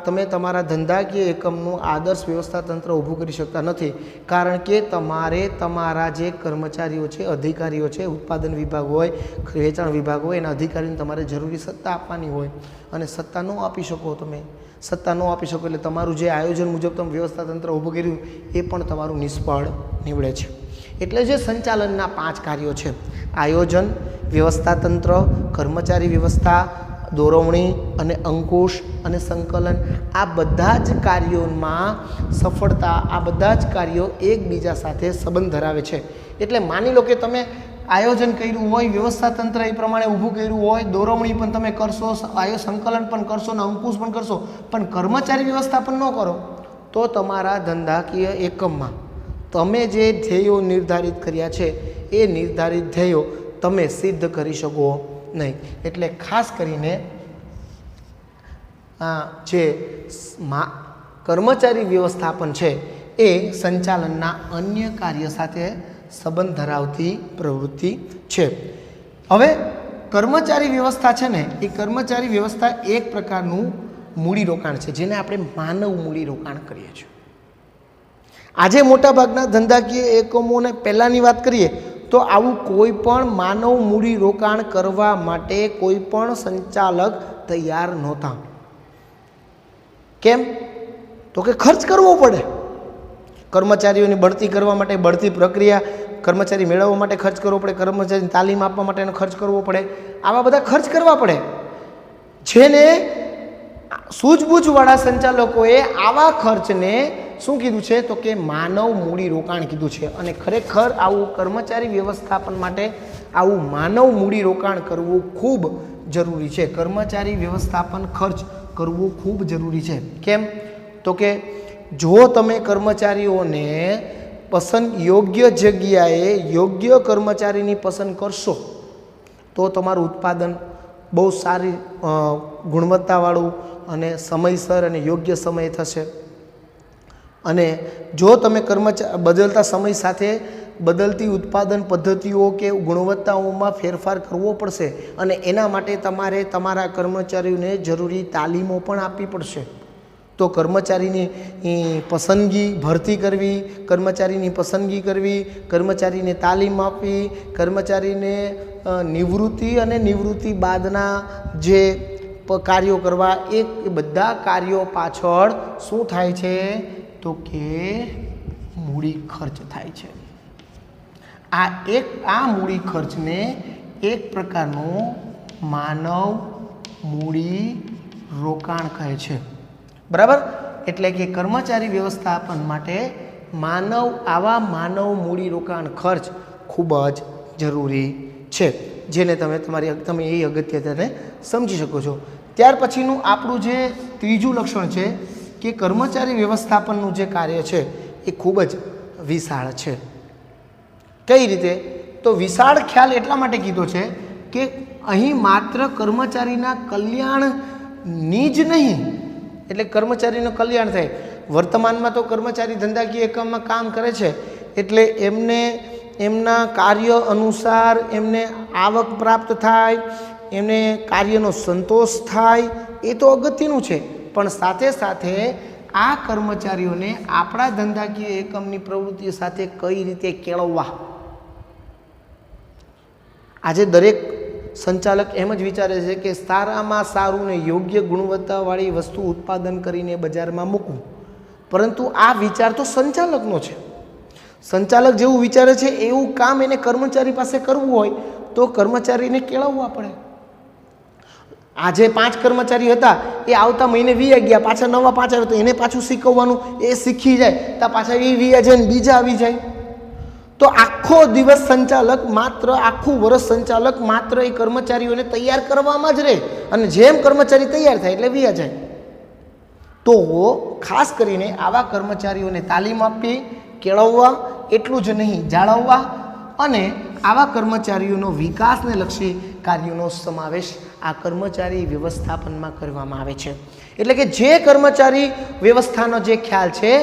તમે તમારા ધંધાકીય એકમનું આદર્શ વ્યવસ્થા તંત્ર ઊભું કરી શકતા નથી. કારણ કે તમારે તમારા જે કર્મચારીઓ છે, અધિકારીઓ છે, ઉત્પાદન વિભાગ હોય, વેચાણ વિભાગ હોય, એના અધિકારીને તમારે જરૂરી સત્તા આપવાની હોય, અને સત્તા ન આપી શકો. તમે સત્તા ન આપી શકો એટલે તમારું જે આયોજન મુજબ તમે વ્યવસ્થા તંત્ર ઊભું કર્યું એ પણ તમારું નિષ્ફળ નીવડે છે. એટલે જે સંચાલનના 5 કાર્યો છે, આયોજન, વ્યવસ્થા તંત્ર, કર્મચારી વ્યવસ્થા, દોરવણી અને અંકુશ અને સંકલન, આ બધા જ કાર્યોમાં સફળતા, આ બધા જ કાર્યો એકબીજા સાથે સંબંધ ધરાવે છે. એટલે માની લો કે તમે આયોજન કર્યું હોય, વ્યવસ્થા તંત્ર એ પ્રમાણે ઊભું કર્યું હોય, દોરવણી પણ તમે કરશો, સંકલન પણ કરશો અને અંકુશ પણ કરશો, પણ કર્મચારી વ્યવસ્થાપન ન કરો તો તમારા ધંધાકીય એકમમાં તમે જે ધ્યેયો નિર્ધારિત કર્યા છે એ નિર્ધારિત ધ્યેયો તમે સિદ્ધ કરી શકો નહીં. એટલે ખાસ કરીને જે કર્મચારી વ્યવસ્થાપન છે એ સંચાલનના અન્ય કાર્ય સાથે સંબંધ ધરાવતી પ્રવૃત્તિ છે. હવે કર્મચારી વ્યવસ્થા છે ને, એ કર્મચારી વ્યવસ્થા એક પ્રકારનું મૂડીરોકાણ છે, જેને આપણે માનવ મૂડીરોકાણ કરીએ છીએ. આજે મોટાભાગના ધંધાકીય એકમોને પહેલાંની વાત કરીએ તો આવું કોઈ પણ માનવ મૂડી રોકાણ કરવા માટે કોઈ પણ સંચાલક તૈયાર નહોતા. કેમ? તો કે ખર્ચ કરવો પડે. કર્મચારીઓની બઢતી કરવા માટે બઢતી પ્રક્રિયા, કર્મચારી મેળવવા માટે ખર્ચ કરવો પડે, કર્મચારીની તાલીમ આપવા માટેનો ખર્ચ કરવો પડે, આવા બધા ખર્ચ કરવા પડે. જેને સૂઝબૂઝવાળા સંચાલકોએ આવા ખર્ચને શું કીધું છે? તો કે માનવ મૂડી રોકાણ કીધું છે. અને ખરેખર આવું કર્મચારી વ્યવસ્થાપન માટે આવું માનવ મૂડી રોકાણ કરવું ખૂબ જરૂરી છે. કર્મચારી વ્યવસ્થાપન ખર્ચ કરવું ખૂબ જરૂરી છે. કેમ? તો કે જો તમે કર્મચારીઓને યોગ્ય જગ્યાએ યોગ્ય કર્મચારીની પસંદ કરશો તો તમારું ઉત્પાદન બહુ સારી ગુણવત્તાવાળું અને સમયસર અને યોગ્ય સમય થશે. અને જો તમે બદલતા સમય સાથે બદલતી ઉત્પાદન પદ્ધતિઓ કે ગુણવત્તાઓમાં ફેરફાર કરવો પડશે, અને એના માટે તમારે તમારા કર્મચારીઓને જરૂરી તાલીમો પણ આપવી પડશે. તો કર્મચારીની પસંદગી, ભરતી કરવી, કર્મચારીની પસંદગી કરવી, કર્મચારીને તાલીમ આપવી, કર્મચારીને નિવૃત્તિ અને નિવૃત્તિ બાદના જે કાર્યો કરવા, એ બધા કાર્યો પાછળ શું થાય છે? તો કે મૂડી ખર્ચ થાય છે. આ મૂડી ખર્ચને એક પ્રકારનું માનવ મૂડી રોકાણ કહે છે. બરાબર? એટલે કે કર્મચારી વ્યવસ્થાપન માટે આવા માનવ મૂડી રોકાણ ખર્ચ ખૂબ જ જરૂરી છે, જેને તમે એ અગત્યતાને સમજી શકો છો. ત્યાર પછીનું આપણું જે ત્રીજું લક્ષણ છે કે કર્મચારી વ્યવસ્થાપનનું જે કાર્ય છે એ ખૂબ જ વિશાળ છે. કઈ રીતે? તો વિશાળ ખ્યાલ એટલા માટે કીધો છે કે અહીં માત્ર કર્મચારીના કલ્યાણની જ નહીં, એટલે કર્મચારીનું કલ્યાણ થાય. વર્તમાનમાં તો કર્મચારી ધંધાકીય એકમમાં કામ કરે છે એટલે એમને એમના કાર્ય અનુસાર એમને આવક પ્રાપ્ત થાય, એમને કાર્યનો સંતોષ થાય, એ તો અગત્યનું છે. પણ સાથે સાથે આ કર્મચારીઓને આપણા ધંધાકીય એકમની પ્રવૃત્તિ સાથે કઈ રીતે કેળવવા. આજે દરેક સંચાલક એમ જ વિચારે છે કે સારામાં સારું ને યોગ્ય ગુણવત્તાવાળી વસ્તુ ઉત્પાદન કરીને બજારમાં મૂકવું, પરંતુ આ વિચાર તો સંચાલકનો છે. સંચાલક જેવું વિચારે છે એવું કામ એને કર્મચારી પાસે કરવું હોય તો કર્મચારીને કેળવવા પડે. આજે 5 કર્મચારી હતા, એ આવતા મહિને વી ગયા, પાછા નવા 5 આવે તો એને પાછું શીખવવાનું, એ શીખી જાય તો પાછા એ વી જાય ને બીજા આવી જાય. તો આખો દિવસ સંચાલક માત્ર, આખું વર્ષ સંચાલક માત્ર એ કર્મચારીઓને તૈયાર કરવામાં જ રહે, અને જેમ કર્મચારી તૈયાર થાય એટલે વી જાય. તો ખાસ કરીને આવા કર્મચારીઓને તાલીમ આપવી, કેળવવા, એટલું જ નહીં જાળવવા, અને આવા કર્મચારીઓનો વિકાસને લક્ષી કાર્યોનો સમાવેશ આ કર્મચારી વ્યવસ્થાપનમાં કરવામાં આવે છે. એટલે કે જે કર્મચારી વ્યવસ્થાનો જે ખ્યાલ છે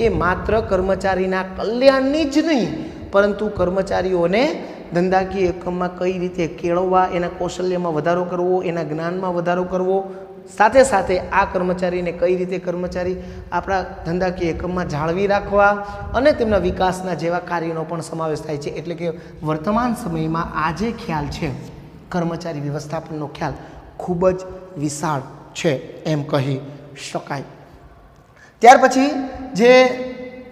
એ માત્ર કર્મચારીના કલ્યાણની જ નહીં, પરંતુ કર્મચારીઓને ધંધાકીય એકમમાં કઈ રીતે કેળવવા, એના કૌશલ્યમાં વધારો કરવો, એના જ્ઞાનમાં વધારો કરવો, સાથે સાથે આ કર્મચારીને કઈ રીતે કર્મચારી આપણા ધંધાકીય એકમમાં જાળવી રાખવા અને તેમના વિકાસના જેવા કાર્યોનો પણ સમાવેશ થાય છે. એટલે કે વર્તમાન સમયમાં આ જે ખ્યાલ છે કર્મચારી વ્યવસ્થાપનનો ખ્યાલ ખૂબ જ વિશાળ છે એમ કહી શકાય. ત્યાર પછી જે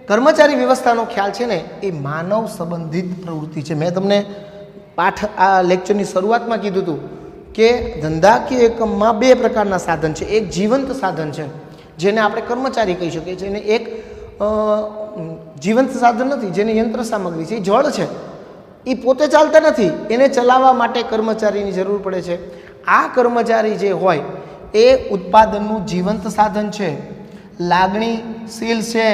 કર્મચારી વ્યવસ્થાનો ખ્યાલ છે ને એ માનવ સંબંધિત પ્રવૃત્તિ છે. મેં તમને પાઠ આ લેક્ચરની શરૂઆતમાં કીધું હતું કે ધંધાકીય એકમમાં 2 પ્રકારના સાધન છે. એક જીવંત સાધન છે જેને આપણે કર્મચારી કહી શકીએ છીએ, અને એક જીવંત સાધન નથી જેને યંત્ર સામગ્રી છે, એ જળ છે, એ પોતે ચાલતા નથી, એને ચલાવવા માટે કર્મચારીની જરૂર પડે છે. આ કર્મચારી જે હોય એ ઉત્પાદનનું જીવંત સાધન છે, લાગણીશીલ છે,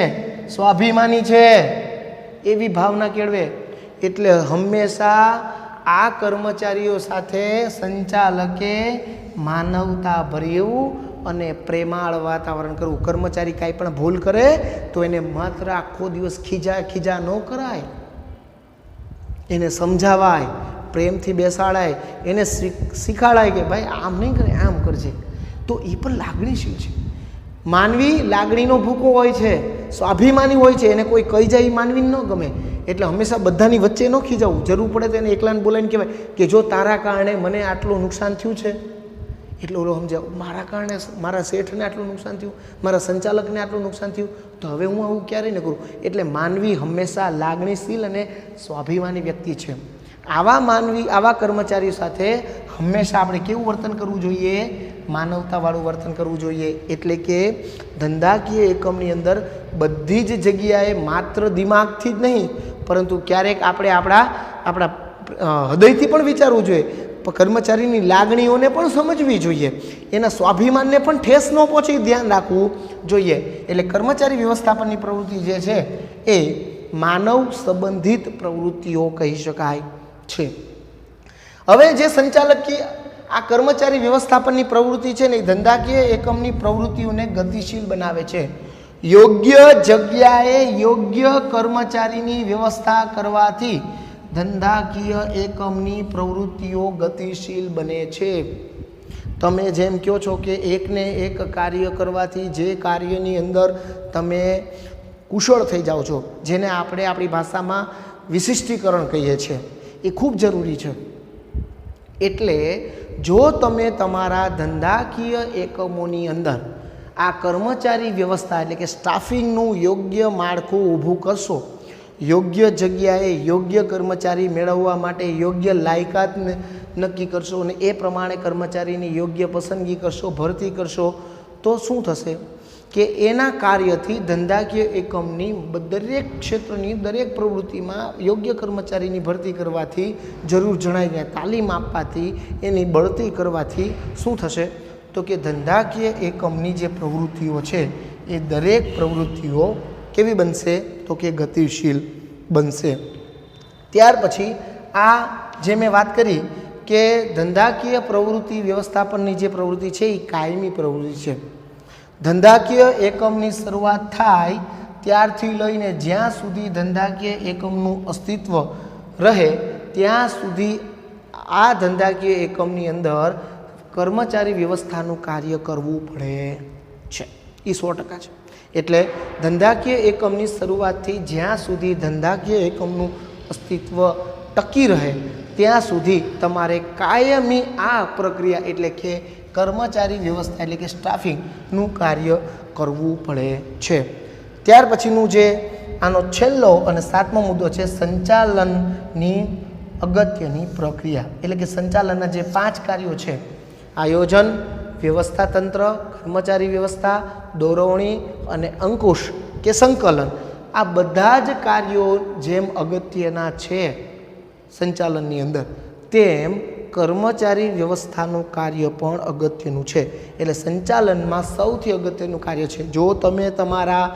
સ્વાભિમાની છે, એવી ભાવના કેળવે. એટલે હંમેશા આ કર્મચારીઓ સાથે સંચાલકે માનવતા ભર્યું અને પ્રેમાળ વાતાવરણ કરવું. કર્મચારી કાંઈ પણ ભૂલ કરે તો એને માત્ર આખો દિવસ ખીજા ન કરાય, એને સમજાવાય, પ્રેમથી બેસાડાય, એને શીખાડાય કે ભાઈ આમ નહીં કરે, આમ કરજે. તો એ પણ લાગણીશીલ છે. માનવી લાગણીનો ભૂકો હોય છે, સ્વાભિમાની હોય છે, એને કોઈ કહી જાય માનવીને ન ગમે. એટલે હંમેશા બધાની વચ્ચે ન ખીજાવું, જરૂર પડે તો એને એકલાને બોલાવીને કહેવાય કે જો તારા કારણે મને આટલું નુકસાન થયું છે, એટલે ઓલો સમજાવ, મારા કારણે મારા શેઠને આટલું નુકસાન થયું, મારા સંચાલકને આટલું નુકસાન થયું, તો હવે હું આવું ક્યારેય ન કરું. એટલે માનવી હંમેશા લાગણીશીલ અને સ્વાભિમાની વ્યક્તિ છે. આવા માનવી, આવા કર્મચારીઓ સાથે હંમેશા આપણે કેવું વર્તન કરવું જોઈએ? માનવતાવાળું વર્તન કરવું જોઈએ. એટલે કે ધંધાકીય એકમની અંદર બધી જ જગ્યાએ માત્ર દિમાગથી જ નહીં, પરંતુ ક્યારેક આપણે આપણા હૃદયથી પણ વિચારવું જોઈએ, કર્મચારીની લાગણીઓને પણ સમજવી જોઈએ, એના સ્વાભિમાનને પણ ઠેસ ન પહોંચે ધ્યાન રાખવું જોઈએ. એટલે કર્મચારી વ્યવસ્થાપનની પ્રવૃત્તિ જે છે એ માનવ સંબંધિત પ્રવૃત્તિઓ કહી શકાય છે. હવે જે સંચાલકીય આ કર્મચારી વ્યવસ્થાપનની પ્રવૃત્તિ છે ને એ ધંધાકીય એકમની પ્રવૃત્તિઓને ગતિશીલ બનાવે છે. યોગ્ય જગ્યાએ યોગ્ય કર્મચારીની વ્યવસ્થા કરવાથી ધંધાકીય એકમની પ્રવૃત્તિઓ ગતિશીલ બને છે. તમે જેમ કહો છો કે એકને એક કાર્ય કરવાથી જે કાર્યની અંદર તમે કુશળ થઈ જાઓ છો, જેને આપણે આપણી ભાષામાં વિશિષ્ટીકરણ કહીએ છીએ, એ ખૂબ જરૂરી છે. એટલે જો તમે તમારા ધંધાકીય એકમોની અંદર આ કર્મચારી વ્યવસ્થા એટલે કે સ્ટાફિંગનું યોગ્ય માળખું ઊભું કરશો, યોગ્ય જગ્યાએ યોગ્ય કર્મચારી મેળવવા માટે યોગ્ય લાયકાત નક્કી કરશો અને એ પ્રમાણે કર્મચારીની યોગ્ય પસંદગી કરશો, ભરતી કરશો, તો શું થશે કે એના કાર્યથી ધંધાકીય એકમની દરેક ક્ષેત્રની દરેક પ્રવૃત્તિમાં યોગ્ય કર્મચારીની ભરતી કરવાથી, જરૂર જણાવીને તાલીમ આપવાથી, એની બઢતી કરવાથી શું થશે તો કે ધંધાકીય એકમની જે પ્રવૃત્તિઓ છે એ દરેક પ્રવૃત્તિઓ કેવી બનશે તો કે ગતિશીલ બનશે. ત્યાર પછી આ જે મેં વાત કરી કે ધંધાકીય પ્રવૃત્તિ વ્યવસ્થાપનની જે પ્રવૃત્તિ છે એ કાયમી પ્રવૃત્તિ છે. ધંધાકીય એકમની શરૂઆત થાય ત્યારથી લઈને જ્યાં સુધી ધંધાકીય એકમનું અસ્તિત્વ રહે ત્યાં સુધી આ ધંધાકીય એકમની અંદર કર્મચારી વ્યવસ્થાનું કાર્ય કરવું પડે છે. એ 100% છે. એટલે ધંધાકીય એકમની શરૂઆતથી જ્યાં સુધી ધંધાકીય એકમનું અસ્તિત્વ ટકી રહે ત્યાં સુધી તમારે કાયમી આ પ્રક્રિયા એટલે કે કર્મચારી વ્યવસ્થા એટલે કે સ્ટાફિંગનું કાર્ય કરવું પડે છે. ત્યાર પછીનું જે આનો છેલ્લો અને 7મો મુદ્દો છે સંચાલનની અગત્યની પ્રક્રિયા, એટલે કે સંચાલનના જે 5 કાર્યો છે, આયોજન, વ્યવસ્થા તંત્ર, કર્મચારી વ્યવસ્થા, દોરવણી અને અંકુશ કે સંકલન, આ બધા જ કાર્યો જેમ અગત્યના છે સંચાલનની અંદર, તેમ કર્મચારી વ્યવસ્થાનું કાર્ય પણ અગત્યનું છે. એટલે સંચાલનમાં સૌથી અગત્યનું કાર્ય છે. જો તમે તમારા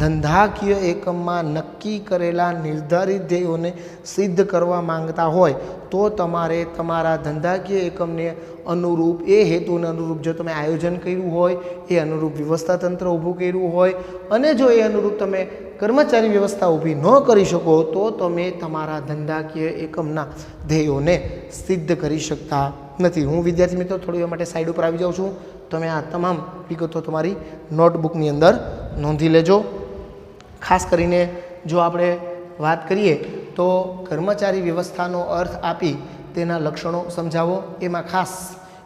ધંધાકીય એકમમાં નક્કી કરેલા નિર્ધારિત ધ્યેયોને સિદ્ધ કરવા માંગતા હોય તો તમારે તમારા ધંધાકીય એકમને અનુરૂપ, એ હેતુને અનુરૂપ જો તમે આયોજન કર્યું હોય, એ અનુરૂપ વ્યવસ્થા તંત્ર ઊભું કર્યું હોય, અને જો એ અનુરૂપ તમે કર્મચારી વ્યવસ્થા ઊભી ન કરી શકો તો તમે તમારા ધંધાકીય એકમના ધ્યેયોને સિદ્ધ કરી શકતા નથી. હું વિદ્યાર્થી મિત્રો થોડી વાર માટે સાઈડ ઉપર આવી જાઉં છું. તમે આ તમામ વિગતો તમારી નોટબુકની અંદર નોંધી લેજો. ખાસ કરીને જો આપણે વાત કરીએ તો કર્મચારી વ્યવસ્થાનો અર્થ આપી તેના લક્ષણો સમજાવો. એમાં ખાસ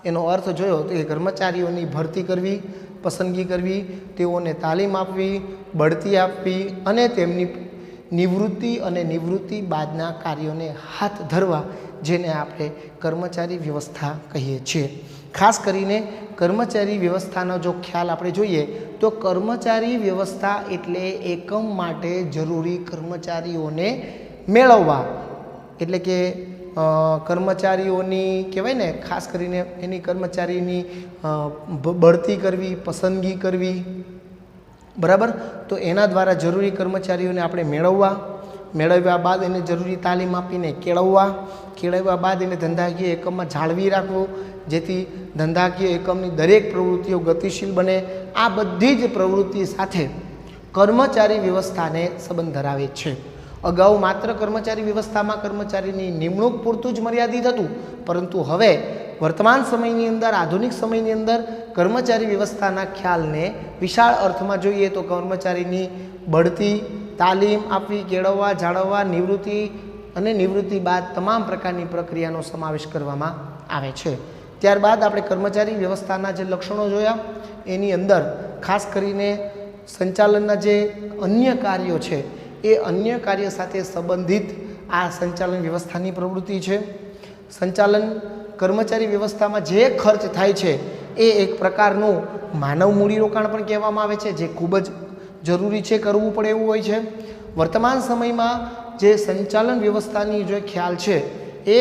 એનો અર્થ જોયો તો એ કર્મચારીઓની ભરતી કરવી, પસંદગી કરવી, તેઓને તાલીમ આપવી, બઢતી આપવી અને તેમની નિવૃત્તિ અને નિવૃત્તિ બાદના કાર્યોને હાથ ધરવા, જેને આપણે કર્મચારી વ્યવસ્થા કહીએ છીએ. ખાસ કરીને કર્મચારી વ્યવસ્થાનો જો ખ્યાલ આપણે જોઈએ તો કર્મચારી વ્યવસ્થા એટલે એકમ માટે જરૂરી કર્મચારીઓને મેળવવા, એટલે કે કર્મચારીઓની કહેવાય ને, ખાસ કરીને એની કર્મચારીની બઢતી કરવી, પસંદગી કરવી, બરાબર. તો એના દ્વારા જરૂરી કર્મચારીઓને આપણે મેળવ્યા બાદ એને જરૂરી તાલીમ આપીને કેળવ્યા બાદ એને ધંધાકીય એકમમાં જાળવી રાખવું, જેથી ધંધાકીય એકમની દરેક પ્રવૃત્તિઓ ગતિશીલ બને. આ બધી જ પ્રવૃત્તિ સાથે કર્મચારી વ્યવસ્થાને સંબંધ ધરાવે છે. અગાઉ માત્ર કર્મચારી વ્યવસ્થામાં કર્મચારીની નિમણૂક પૂરતું જ મર્યાદિત હતું, પરંતુ હવે વર્તમાન સમયની અંદર, આધુનિક સમયની અંદર કર્મચારી વ્યવસ્થાના ખ્યાલને વિશાળ અર્થમાં જોઈએ તો કર્મચારીની બઢતી, તાલીમ આપવી, કેળવવા, જાળવવા, નિવૃત્તિ અને નિવૃત્તિ બાદ તમામ પ્રકારની પ્રક્રિયાનો સમાવેશ કરવામાં આવે છે. ત્યારબાદ આપણે કર્મચારી વ્યવસ્થાના જે લક્ષણો જોયા, એની અંદર ખાસ કરીને સંચાલનના જે અન્ય કાર્યો છે એ અન્ય કાર્ય સાથે સંબંધિત આ સંચાલન વ્યવસ્થાની પ્રવૃત્તિ છે. સંચાલન કર્મચારી વ્યવસ્થામાં જે ખર્ચ થાય છે એ એક પ્રકારનું માનવ મૂડીરોકાણ પણ કહેવામાં આવે છે, જે ખૂબ જ જરૂરી છે, કરવું પડે એવું હોય છે. વર્તમાન સમયમાં જે સંચાલન વ્યવસ્થાની જે ખ્યાલ છે એ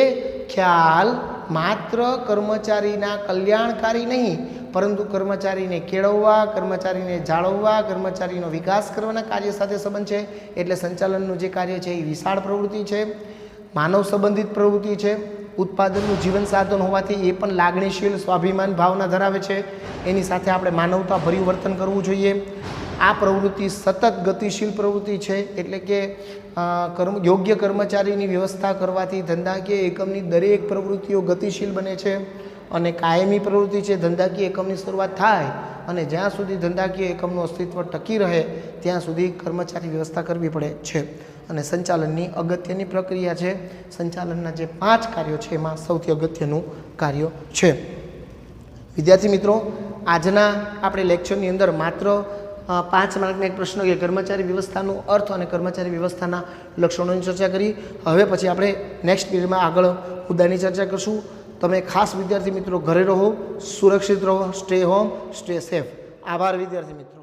ખ્યાલ માત્ર કર્મચારીના કલ્યાણકારી નહીં, પરંતુ કર્મચારીને કેળવવા, કર્મચારીને જાળવવા, કર્મચારીનો વિકાસ કરવાના કાર્ય સાથે સંબંધ છે. એટલે સંચાલનનું જે કાર્ય છે એ વિશાળ પ્રવૃત્તિ છે, માનવ સંબંધિત પ્રવૃત્તિ છે. ઉત્પાદનનું જીવન સાધન હોવાથી એ પણ લાગણીશીલ, સ્વાભિમાન ભાવના ધરાવે છે. એની સાથે આપણે માનવતાભર્યું વર્તન કરવું જોઈએ. આ પ્રવૃત્તિ સતત ગતિશીલ પ્રવૃત્તિ છે, એટલે કે યોગ્ય કર્મચારીની વ્યવસ્થા કરવાથી ધંધાકીય એકમની દરેક પ્રવૃત્તિઓ ગતિશીલ બને છે અને કાયમી પ્રવૃત્તિ છે. ધંધાકીય એકમની શરૂઆત થાય અને જ્યાં સુધી ધંધાકીય એકમનું અસ્તિત્વ ટકી રહે ત્યાં સુધી કર્મચારી વ્યવસ્થા કરવી પડે છે. અને સંચાલનની અગત્યની પ્રક્રિયા છે. સંચાલનના જે 5 કાર્યો છે એમાં સૌથી અગત્યનું કાર્ય છે. વિદ્યાર્થી મિત્રો, આજના આપણે લેક્ચરની અંદર માત્ર 5 માર્કનો એક પ્રશ્ન કે કર્મચારી વ્યવસ્થાનો અર્થ અને કર્મચારી વ્યવસ્થાના લક્ષણોની ચર્ચા કરી. હવે પછી આપણે નેક્સ્ટ પીરિયડમાં આગળ મુદ્દાની ચર્ચા કરશું. તમે ખાસ વિદ્યાર્થી મિત્રો ઘરે રહો, સુરક્ષિત રહો, સ્ટે હોમ, સ્ટે સેફ. આભાર વિદ્યાર્થી મિત્રો.